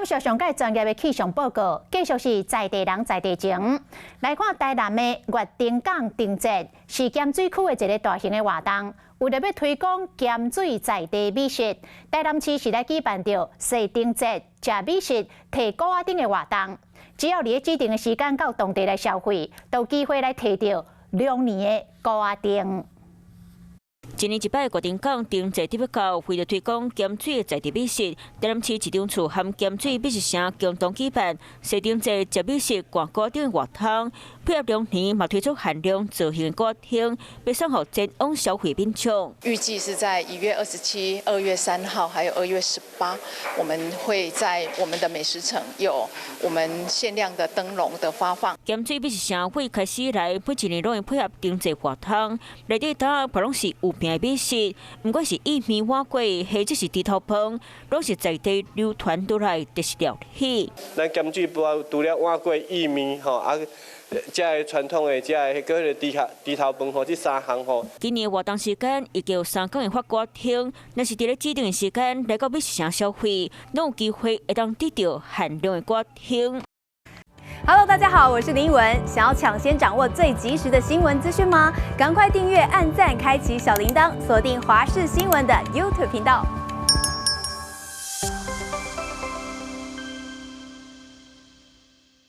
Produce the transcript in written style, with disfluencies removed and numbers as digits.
续上届专业的气象报告，继续是在地人在地情。来看台南的月丁港丁节，是咸水区的一个大型的活动。为了要推广咸水在地美食，台南市是来举办着食丁节、食美食、摕古仔丁的活动。只要你喺指定的时间到当地来消费，都有机会来摕到2年的古仔丁。 一年一摆的月丁港丁节特别高，为了推广咸水的在地美食，台南市市长处和咸水美食城共同举办食丁节食美食逛古仔丁的活动，配合2年嘛推出限量造型的古仔丁，要送予前往消费民众。预计是在1月27、2月3号，还有2月18，我们会在我们的美食城有我们限量的灯笼的发放。咸水美食城会开始以来，每一年拢会配合丁节活动，内底搭不拢是有名的美食，不管是薏米碗粿，或者是猪头饭，拢是在地流传落来特色料理。咱咸水除了碗粿、薏米吼这个传统的，这个个猪头饭吼，这3项吼。今年活动时间已经有3港的发歌厅，若是伫咧指定的时间来到美食城消费，拢有机会会当得到限量的歌厅。 Hello， 大家好，我是林依文。想要抢先掌握最及时的新闻资讯吗？赶快订阅、按赞、开启小铃铛，锁定华视新闻的 YouTube 频道。